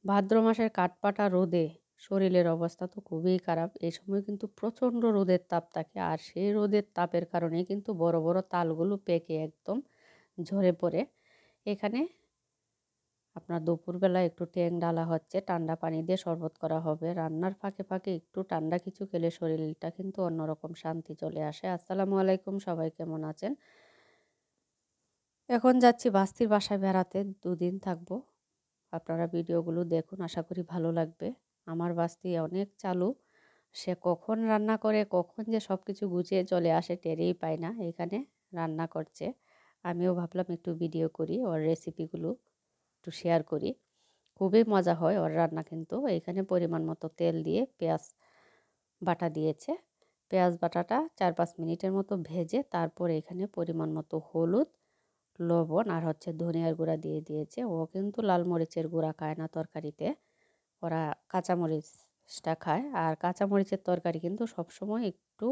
ভাদ্র মাসের কাঠপাটা রোদে শরীরের অবস্থা তো খুবই খারাপ। এই সময় কিন্তু প্রচণ্ড রোদের তাপ থাকে, আর সেই রোদের তাপের কারণে কিন্তু বড় বড় তালগুলো পেকে একদম ঝরে পড়ে। এখানে আপনার দুপুরবেলা একটু ট্যাং ডালা হচ্ছে, ঠান্ডা পানি দিয়ে শরবত করা হবে। রান্নার ফাঁকে ফাঁকে একটু ঠান্ডা কিছু খেলে শরীরটা কিন্তু অন্যরকম শান্তি চলে আসে। আসসালামু আলাইকুম, সবাই কেমন আছেন? এখন যাচ্ছি বাস্তির বাসায় বেড়াতে, 2 দিন থাকবো। আপনারা ভিডিওগুলো দেখুন, আশা করি ভালো লাগবে। আমার বাস্তি অনেক চালু, সে কখন রান্না করে কখন যে সব কিছু গুছিয়ে চলে আসে টেরেই পায় না। এখানে রান্না করছে, আমিও ভাবলাম একটু ভিডিও করি, ওর রেসিপিগুলো একটু শেয়ার করি। খুবই মজা হয় ওর রান্না। কিন্তু এখানে পরিমাণ মতো তেল দিয়ে পেঁয়াজ বাটা দিয়েছে। পেঁয়াজ বাটাটা 4-5 মিনিটের মতো ভেজে তারপর এখানে পরিমাণ মতো হলুদ, লবণ আর ধনিয়ার গুঁড়া দিয়ে দিয়েছে। ও কিন্তু লাল মরিচের গুঁড়া খায় না তরকারিতে, ওরা কাঁচামরিচটা খায়। আর কাঁচামরিচের তরকারি কিন্তু সবসময় একটু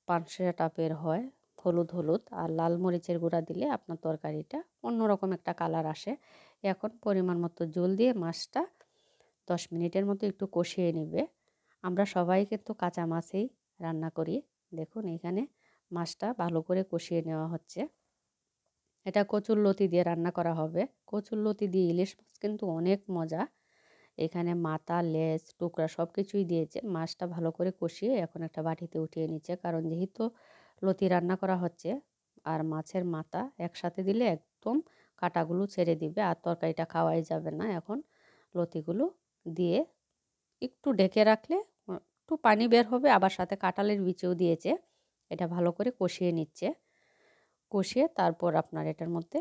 পানসে টাইপের হয়, হলুদ হলুদ। আর লাল মরিচের গুঁড়া দিলে আপনার তরকারিটা অন্যরকম একটা কালার আসে। এখন পরিমাণ মতো জল দিয়ে মাছটা 10 মিনিটের মতো একটু কষিয়ে নেবে। আমরা সবাই কিন্তু কাঁচা মাছেই রান্না করি। দেখুন এখানে মাছটা ভালো করে কষিয়ে নেওয়া হচ্ছে। এটা কচুরলতি দিয়ে রান্না করা হবে। কচুরলতি দিয়ে ইলিশ মাছ কিন্তু অনেক মজা। এখানে মাথা, লেজ, টুকরা সব কিছুই দিয়েছে। মাছটা ভালো করে কষিয়ে এখন একটা বাটিতে উঠিয়ে নিচ্ছে, কারণ যেহেতু লতি রান্না করা হচ্ছে আর মাছের মাথা একসাথে দিলে একদম কাঁটাগুলো ছেড়ে দিবে আর তরকারিটা খাওয়াই যাবে না। এখন লতিগুলো দিয়ে একটু ঢেকে রাখলে একটু পানি বের হবে, আবার সাথে কাঁঠালের বিচিও দিয়েছে। এটা ভালো করে কষিয়ে নিচ্ছে। কষিয়ে তারপর আপনার এটার মধ্যে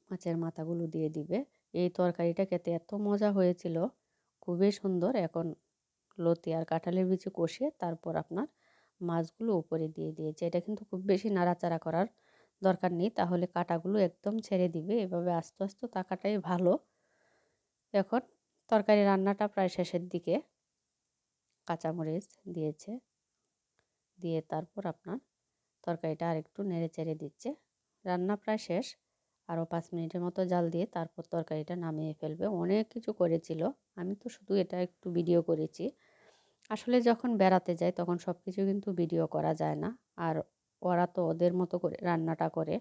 মাছের মাথাগুলো দিয়ে দিবে। এই তরকারিটা খেতে এত মজা হয়েছিল, খুবই সুন্দর। এখন লতি আর কাঁঠালের বিচি কষিয়ে তারপর আপনার মাছগুলো উপরে দিয়ে দিয়েছে। এটা কিন্তু খুব বেশি নাড়াচাড়া করার দরকার নেই, তাহলে কাঁটাগুলো একদম ছেড়ে দিবে। এভাবে আস্তে আস্তে তাকাটাই ভালো। এখন তরকারি রান্নাটা প্রায় শেষের দিকে। কাঁচামরিচ দিয়েছে, দিয়ে তারপর আপনার তরকারিটা আরেকটু নেড়ে চেড়ে দিচ্ছে। রান্না প্রায় শেষ, আরও 5 মিনিটের মতো জাল দিয়ে তারপর তরকারিটা নামিয়ে ফেলবে। অনেক কিছু করেছিল, আমি তো শুধু এটা একটু ভিডিও করেছি। আসলে যখন বেড়াতে যায় তখন সব কিছু কিন্তু ভিডিও করা যায় না, আর ওরা তো ওদের মতো করে রান্নাটা করে।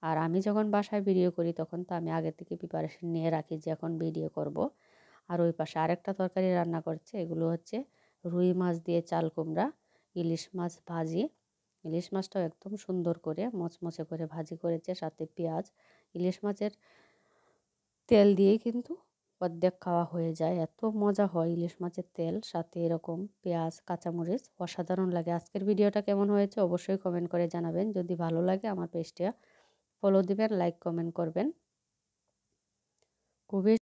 আর আমি যখন বাসায় ভিডিও করি তখন তো আমি আগে থেকে প্রিপারেশন নিয়ে রাখি যে এখন ভিডিও করব। আর ওই পাশে আরেকটা তরকারি রান্না করছে, এগুলো রুই মাছ দিয়ে চাল কুমড়া, ইলিশ মাছ ভাজি। ইলিশ মাছটাও একদম সুন্দর করে মচমচে করে ভাজি করেছে, সাথে পেঁয়াজ। ইলিশ মাছের তেল দিয়েই কিন্তু অর্ধেক খাওয়া হয়ে যায়, এত মজা হয় ইলিশ মাছের তেল সাথে এরকম পেঁয়াজ কাঁচামরিচ, অসাধারণ লাগে। আজকের ভিডিওটা কেমন হয়েছে অবশ্যই কমেন্ট করে জানাবেন। যদি ভালো লাগে আমার পেজটা ফলো দিবেন, লাইক কমেন্ট করবেন। খুবই